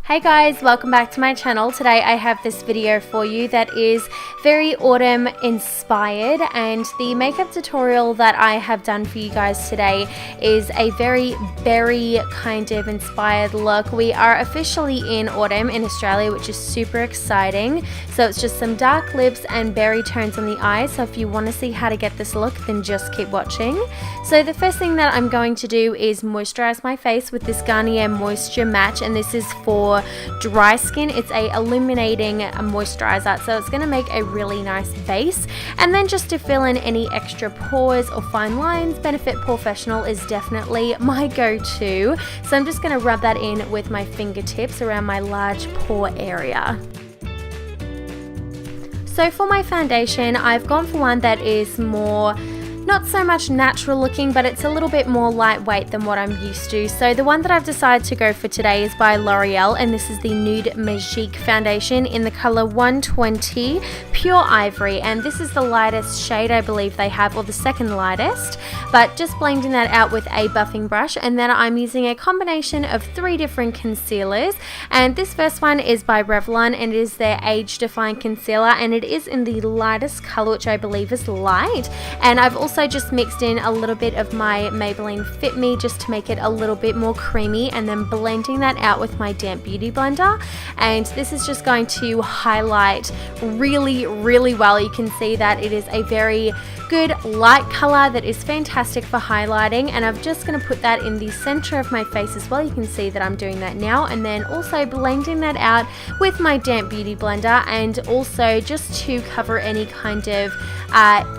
Hey guys, welcome back to my channel. Today I have this video for you that is very autumn inspired, and the makeup tutorial that I have done for you guys today is a very berry kind of inspired look. We are officially in autumn in Australia, which is super exciting. So it's just some dark lips and berry tones on the eyes. So if you want to see how to get this look, then just keep watching. So the first thing that I'm going to do is moisturize my face with this Garnier Moisture Match, and this is for dry skin. It's a illuminating moisturizer, so it's going to make a really nice base. And then just to fill in any extra pores or fine lines, Benefit Porefessional is definitely my go-to. So I'm just going to rub that in with my fingertips around my large pore area. So for my foundation, I've gone for one that is more not so much natural looking, but it's a little bit more lightweight than what I'm used to. So the one that I've decided to go for today is by Loreal, and this is the Nude Magique foundation in the color 120 Pure Ivory, and this is the lightest shade I believe they have, or the second lightest. But just blending that out with a buffing brush, and then I'm using a combination of 3 different concealers, and this first one is by Revlon, and it is their Age Defying Concealer, and it is in the lightest color, which I believe is light. And I've also just mixed in a little bit of my Maybelline Fit Me just to make it a little bit more creamy, and then blending that out with my damp beauty blender. And this is just going to highlight really well. You can see that it is a very good light color that is fantastic for highlighting, and I'm just going to put that in the center of my face as well. You can see that I'm doing that now, and then also blending that out with my damp beauty blender, and also just to cover any kind of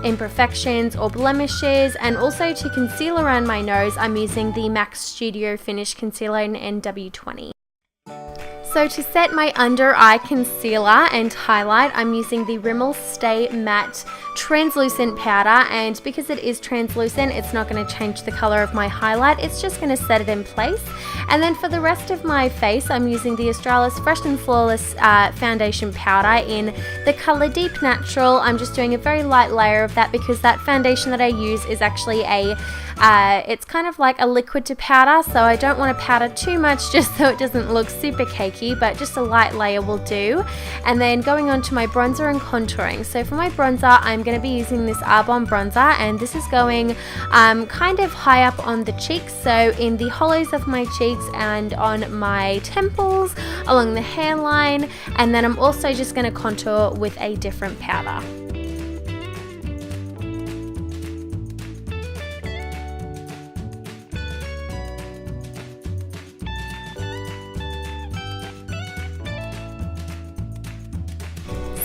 imperfections or blemishes, and also to conceal around my nose. I'm using the MAC Studio Finish Concealer in NW20. So to set my under eye concealer and highlight, I'm using the Rimmel Stay Matte translucent powder, and because it is translucent, it's not going to change the color of my highlight, it's just going to set it in place. And then for the rest of my face, I'm using the Australis Fresh and Flawless foundation powder in the color Deep Natural. I'm just doing a very light layer of that because that foundation that I use is actually a it's kind of like a liquid to powder, so I don't want to powder too much just so it doesn't look super cakey, but just a light layer will do. And then going on to my bronzer and contouring. So for my bronzer, I'm going to be using this Arbonne bronzer, and this is going kind of high up on the cheeks, so in the hollows of my cheeks and on my temples, along the hairline, and then I'm also just going to contour with a different powder.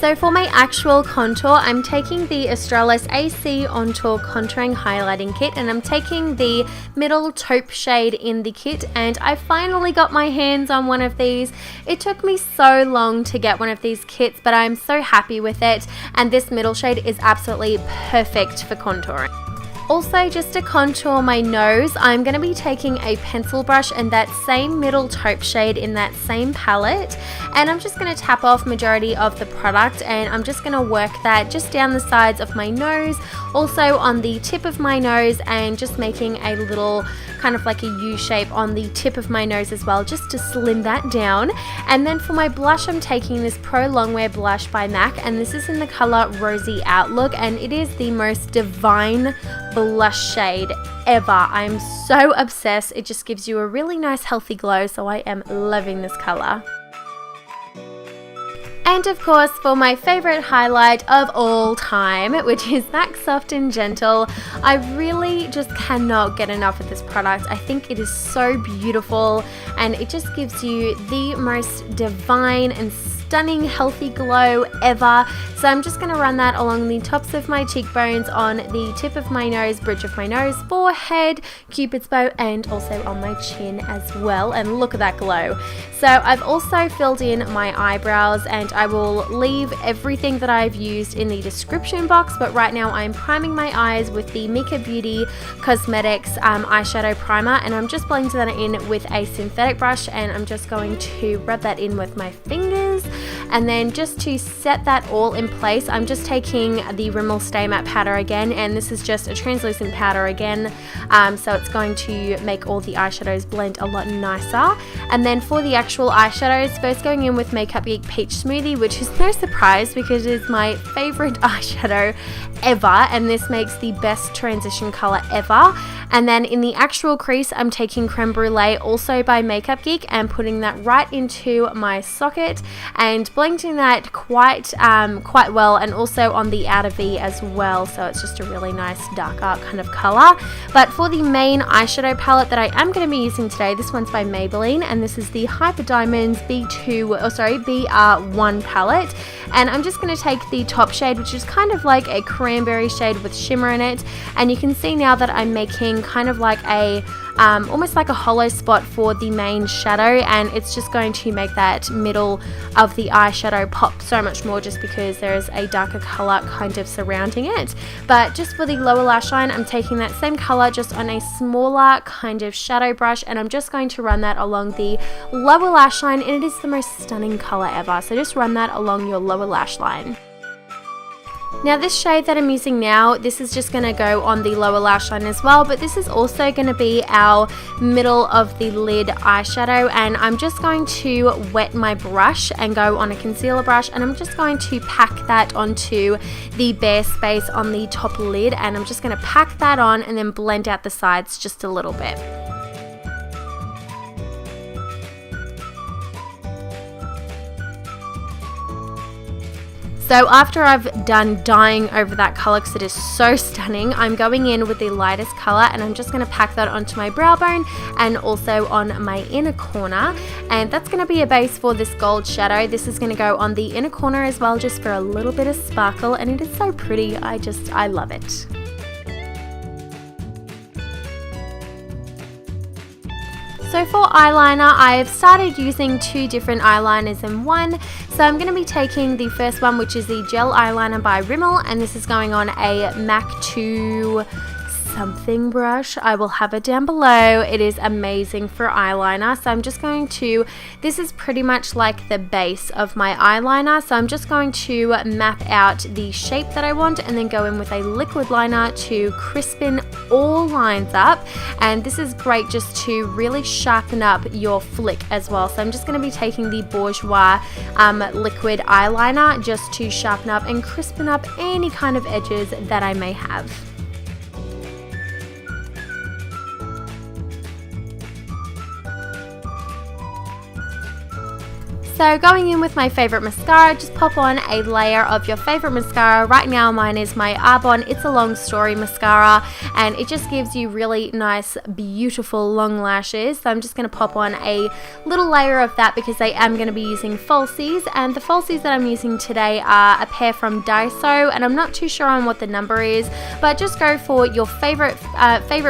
So for my actual contour, I'm taking the Australis AC On Tour Contouring Highlighting Kit, and I'm taking the middle taupe shade in the kit, and I finally got my hands on one of these. It took me so long to get one of these kits, but I'm so happy with it, and this middle shade is absolutely perfect for contouring. Also, just to contour my nose, I'm going to be taking a pencil brush and that same middle taupe shade in that same palette, and I'm just going to tap off majority of the product, and I'm just going to work that just down the sides of my nose, also on the tip of my nose, and just making a little kind of like a U shape on the tip of my nose as well, just to slim that down. And then for my blush, I'm taking this Pro Longwear blush by MAC, and this is in the color Rosy Outlook, and it is the most divine blush shade ever. I'm so obsessed. It just gives you a really nice healthy glow, so I am loving this color. And of course, for my favorite highlight of all time, which is MAC Soft and Gentle, I really just cannot get enough of this product. I think it is so beautiful, and it just gives you the most divine and stunning healthy glow ever. So I'm just going to run that along the tops of my cheekbones, on the tip of my nose, bridge of my nose, forehead, cupid's bow, and also on my chin as well. And look at that glow. So I've also filled in my eyebrows, and I will leave everything that I've used in the description box, but right now I'm priming my eyes with the Mika Beauty Cosmetics eyeshadow primer, and I'm just blending that in with a synthetic brush, and I'm just going to rub that in with my fingers. And then just to set that all in place, I'm just taking the Rimmel Stay Matte powder again, and this is just a translucent powder again, so it's going to make all the eyeshadows blend a lot nicer. And then for the actual eyeshadows, first going in with Makeup Geek Peach Smoothie, which is no surprise because it is my favorite eyeshadow ever, and this makes the best transition color ever. And then in the actual crease, I'm taking Creme Brulee, also by Makeup Geek, and putting that right into my socket and blending that quite well, and also on the outer V as well, so it's just a really nice darker kind of color. But for the main eyeshadow palette that I am going to be using today, this one's by Maybelline, and this is the Hyper Diamonds BR1 palette, and I'm just going to take the top shade, which is kind of like a cranberry shade with shimmer in it, and you can see now that I'm making kind of like a almost like a hollow spot for the main shadow, and it's just going to make that middle of the eyeshadow pop so much more just because there is a darker color kind of surrounding it. But just for the lower lash line, I'm taking that same color just on a smaller kind of shadow brush, and I'm just going to run that along the lower lash line, and it is the most stunning color ever, so just run that along your lower lash line. Now this shade that I'm using now, this is just going to go on the lower lash line as well, but this is also going to be our middle of the lid eyeshadow, and I'm just going to wet my brush and go on a concealer brush, and I'm just going to pack that onto the bare space on the top lid, and I'm just going to pack that on and then blend out the sides just a little bit. So after I've done dyeing over that color, because it is so stunning, I'm going in with the lightest color, and I'm just going to pack that onto my brow bone and also on my inner corner, and that's going to be a base for this gold shadow. This is going to go on the inner corner as well, just for a little bit of sparkle, and it is so pretty. I love it. So for eyeliner, I have started using 2 different eyeliners in one. So I'm going to be taking the first one, which is the gel eyeliner by Rimmel, and this is going on a MAC 2 something brush. I will have it down below. It is amazing for eyeliner. So I'm just going to, this is pretty much like the base of my eyeliner, so I'm just going to map out the shape that I want and then go in with a liquid liner to crispen all lines up, and this is great just to really sharpen up your flick as well. So I'm just going to be taking the Bourjois liquid eyeliner just to sharpen up and crispen up any kind of edges that I may have. So going in with my favorite mascara, just pop on a layer of your favorite mascara. Right now mine is my Arbonne It's a Long Story mascara, and it just gives you really nice, beautiful long lashes. So I'm just going to pop on a little layer of that because I am going to be using falsies, and the falsies that I'm using today are a pair from Daiso, and I'm not too sure on what the number is, but just go for your favorite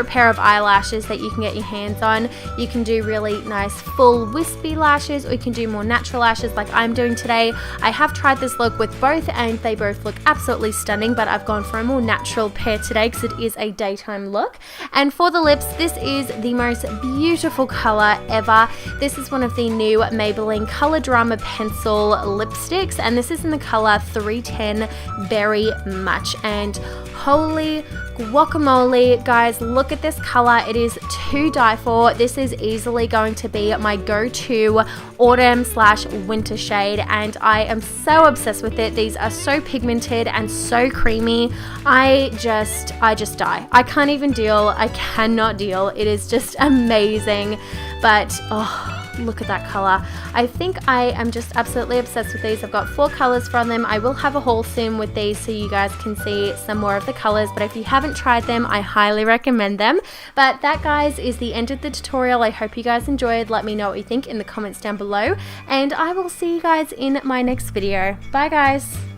pair of eyelashes that you can get your hands on. You can do really nice full wispy lashes, or you can do more natural lashes like I'm doing today. I have tried this look with both and they both look absolutely stunning, but I've gone for a more natural pair today because it is a daytime look. And for the lips, this is the most beautiful color ever. This is one of the new Maybelline Color Drama Pencil lipsticks, and this is in the color 310 Berry Much, and holy guacamole, guys, look at this color. It is to die for. This is easily going to be my go-to autumn/winter shade, and I am so obsessed with it. These are so pigmented and so creamy. I just die. I can't even deal. I cannot deal. It is just amazing. But oh, look at that color. I think I am just absolutely obsessed with these. I've got 4 colors from them. I will have a haul soon with these so you guys can see some more of the colors, but if you haven't tried them, I highly recommend them. But that, guys, is the end of the tutorial. I hope you guys enjoyed. Let me know what you think in the comments down below, and I will see you guys in my next video. Bye, guys.